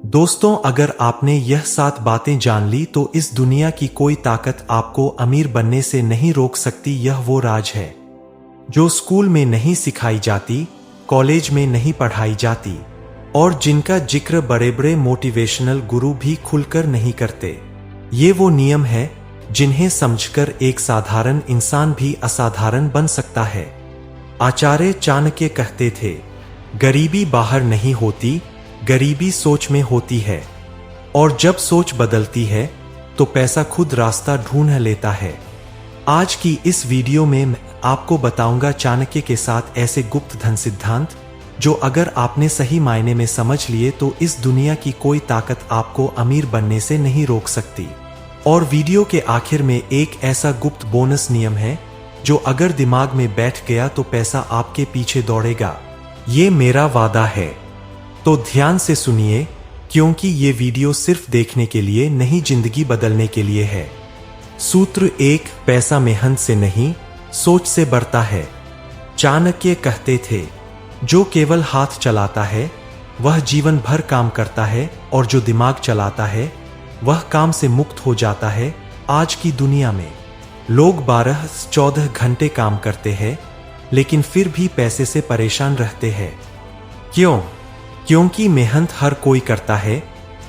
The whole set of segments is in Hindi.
दोस्तों, अगर आपने यह 7 बातें जान ली तो इस दुनिया की कोई ताकत आपको अमीर बनने से नहीं रोक सकती। यह वो राज है जो स्कूल में नहीं सिखाई जाती, कॉलेज में नहीं पढ़ाई जाती और जिनका जिक्र बड़े बड़े मोटिवेशनल गुरु भी खुलकर नहीं करते। ये वो नियम है जिन्हें समझकर एक साधारण इंसान भी असाधारण बन सकता है। आचार्य चाणक्य कहते थे, गरीबी बाहर नहीं होती, गरीबी सोच में होती है, और जब सोच बदलती है तो पैसा खुद रास्ता ढूंढ लेता है। आज की इस वीडियो में मैं आपको बताऊंगा चाणक्य के साथ ऐसे गुप्त धन सिद्धांत जो अगर आपने सही मायने में समझ लिए तो इस दुनिया की कोई ताकत आपको अमीर बनने से नहीं रोक सकती। और वीडियो के आखिर में एक ऐसा गुप्त बोनस नियम है जो अगर दिमाग में बैठ गया तो पैसा आपके पीछे दौड़ेगा। ये मेरा वादा है, तो ध्यान से सुनिए क्योंकि ये वीडियो सिर्फ देखने के लिए नहीं, जिंदगी बदलने के लिए है। सूत्र 1, पैसा मेहनत से नहीं, सोच से बढ़ता है। चाणक्य कहते थे, जो केवल हाथ चलाता है वह जीवन भर काम करता है और जो दिमाग चलाता है वह काम से मुक्त हो जाता है। आज की दुनिया में लोग 12-14 घंटे काम करते हैं लेकिन फिर भी पैसे से परेशान रहते हैं। क्यों? क्योंकि मेहनत हर कोई करता है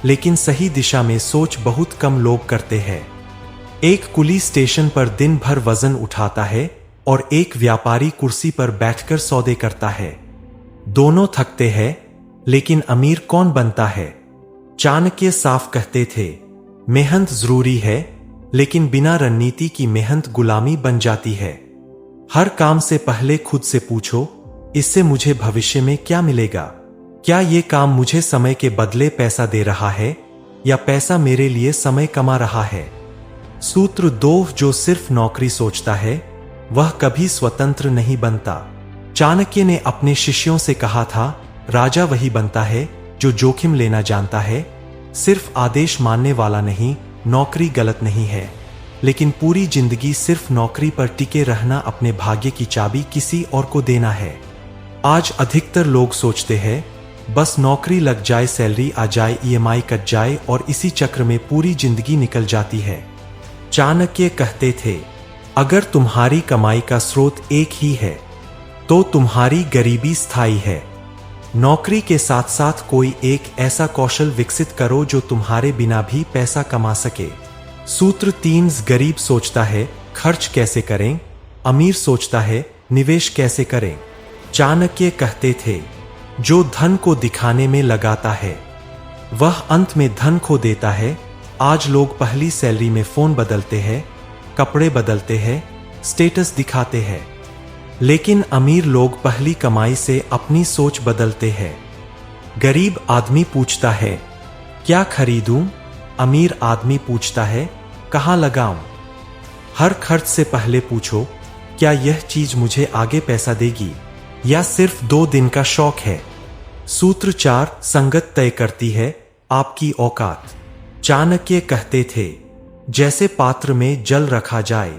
लेकिन सही दिशा में सोच बहुत कम लोग करते हैं। एक कुली स्टेशन पर दिन भर वजन उठाता है और एक व्यापारी कुर्सी पर बैठकर सौदे करता है। दोनों थकते हैं लेकिन अमीर कौन बनता है? चाणक्य साफ कहते थे, मेहनत जरूरी है लेकिन बिना रणनीति की मेहनत गुलामी बन जाती है। हर काम से पहले खुद से पूछो, इससे मुझे भविष्य में क्या मिलेगा? क्या ये काम मुझे समय के बदले पैसा दे रहा है या पैसा मेरे लिए समय कमा रहा है? सूत्र 2, जो सिर्फ नौकरी सोचता है वह कभी स्वतंत्र नहीं बनता। चाणक्य ने अपने शिष्यों से कहा था, राजा वही बनता है जो जोखिम लेना जानता है। सिर्फ आदेश मानने वाला नहीं। नौकरी गलत नहीं है लेकिन पूरी जिंदगी सिर्फ नौकरी पर टिके रहना अपने भाग्य की चाबी किसी और को देना है। आज अधिकतर लोग सोचते हैं बस नौकरी लग जाए, सैलरी आ जाए, EMI कट जाए और इसी चक्र में पूरी जिंदगी निकल जाती है। चाणक्य कहते थे, अगर तुम्हारी कमाई का स्रोत एक ही है तो तुम्हारी गरीबी स्थायी है। नौकरी के साथ साथ कोई एक ऐसा कौशल विकसित करो जो तुम्हारे बिना भी पैसा कमा सके। सूत्र 3, गरीब सोचता है खर्च कैसे करें, अमीर सोचता है निवेश कैसे करें। चाणक्य कहते थे, जो धन को दिखाने में लगाता है वह अंत में धन खो देता है। आज लोग पहली सैलरी में फोन बदलते हैं, कपड़े बदलते हैं, स्टेटस दिखाते हैं, लेकिन अमीर लोग पहली कमाई से अपनी सोच बदलते हैं। गरीब आदमी पूछता है, क्या खरीदूं? अमीर आदमी पूछता है, कहां लगाऊं? हर खर्च से पहले पूछो, क्या यह चीज मुझे आगे पैसा देगी या सिर्फ 2 दिन का शौक है? सूत्र 4, संगत तय करती है आपकी औकात। चाणक्य कहते थे, जैसे पात्र में जल रखा जाए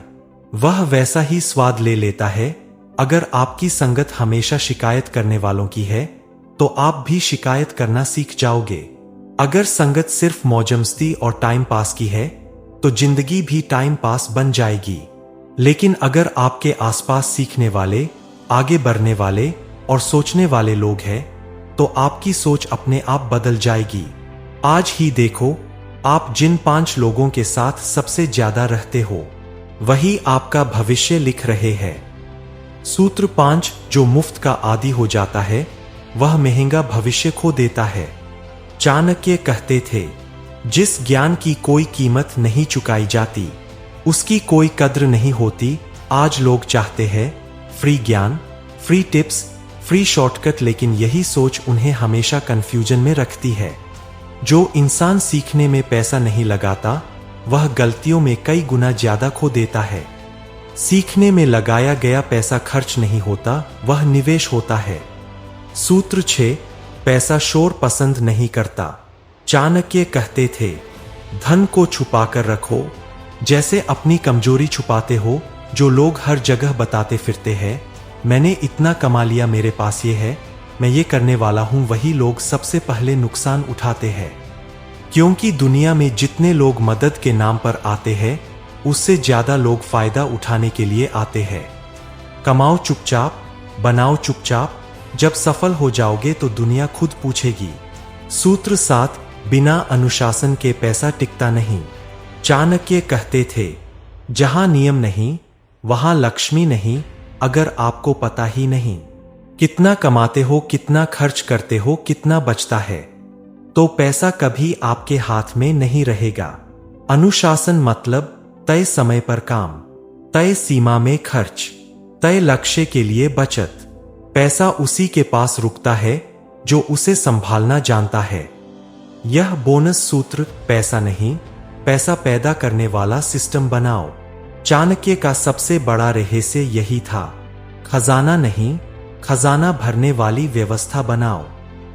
वह वैसा ही स्वाद ले लेता है। अगर आपकी संगत हमेशा शिकायत करने वालों की है तो आप भी शिकायत करना सीख जाओगे। अगर संगत सिर्फ मौजमस्ती और टाइम पास की है तो जिंदगी भी टाइम पास बन जाएगी। लेकिन अगर आपके आसपास सीखने वाले, आगे बढ़ने वाले और सोचने वाले लोग हैं तो आपकी सोच अपने आप बदल जाएगी। आज ही देखो, आप जिन 5 लोगों के साथ सबसे ज्यादा रहते हो वही आपका भविष्य लिख रहे हैं। सूत्र 5, जो मुफ्त का आदी हो जाता है वह महंगा भविष्य खो देता है। चाणक्य कहते थे, जिस ज्ञान की कोई कीमत नहीं चुकाई जाती उसकी कोई कद्र नहीं होती। आज लोग चाहते हैं फ्री ज्ञान, फ्री टिप्स, फ्री शॉर्टकट, लेकिन यही सोच उन्हें हमेशा कंफ्यूजन में रखती है। जो इंसान सीखने में पैसा नहीं लगाता वह गलतियों में कई गुना ज्यादा खो देता है। सीखने में लगाया गया पैसा खर्च नहीं होता, वह निवेश होता है। सूत्र 6, पैसा शोर पसंद नहीं करता। चाणक्य कहते थे, धन को छुपाकर रखो जैसे अपनी कमजोरी छुपाते हो। जो लोग हर जगह बताते फिरते हैं, मैंने इतना कमा लिया, मेरे पास ये है, मैं ये करने वाला हूं, वही लोग सबसे पहले नुकसान उठाते हैं। क्योंकि दुनिया में जितने लोग मदद के नाम पर आते हैं, उससे ज्यादा लोग फायदा उठाने के लिए आते हैं। कमाओ चुपचाप, बनाओ चुपचाप, जब सफल हो जाओगे तो दुनिया खुद पूछेगी। सूत्र 7, बिना अनुशासन के पैसा टिकता नहीं। चाणक्य कहते थे, जहां नियम नहीं वहां लक्ष्मी नहीं। अगर आपको पता ही नहीं कितना कमाते हो, कितना खर्च करते हो, कितना बचता है, तो पैसा कभी आपके हाथ में नहीं रहेगा। अनुशासन मतलब तय समय पर काम, तय सीमा में खर्च, तय लक्ष्य के लिए बचत। पैसा उसी के पास रुकता है जो उसे संभालना जानता है। यह बोनस सूत्र, पैसा नहीं, पैसा पैदा करने वाला सिस्टम बनाओ। चाणक्य का सबसे बड़ा रहस्य यही था, खजाना नहीं, खजाना भरने वाली व्यवस्था बनाओ।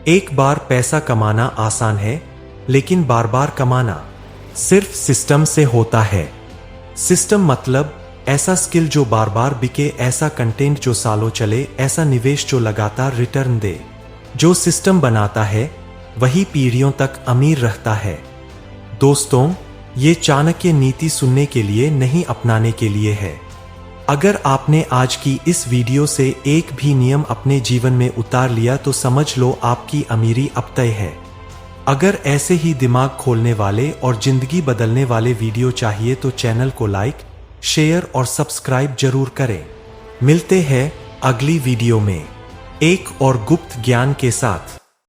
एक बार पैसा कमाना आसान है, लेकिन बार बार कमाना सिर्फ सिस्टम से होता है। सिस्टम मतलब ऐसा स्किल जो बार बार बिके, ऐसा कंटेंट जो सालों चले, ऐसा निवेश जो लगातार रिटर्न दे। जो सिस्टम बनाता है वही पीढ़ियों तक अमीर रहता है। दोस्तों, ये चाणक्य नीति सुनने के लिए नहीं, अपनाने के लिए है। अगर आपने आज की इस वीडियो से एक भी नियम अपने जीवन में उतार लिया तो समझ लो आपकी अमीरी अब तय है। अगर ऐसे ही दिमाग खोलने वाले और जिंदगी बदलने वाले वीडियो चाहिए तो चैनल को लाइक, शेयर और सब्सक्राइब जरूर करें। मिलते हैं अगली वीडियो में एक और गुप्त ज्ञान के साथ।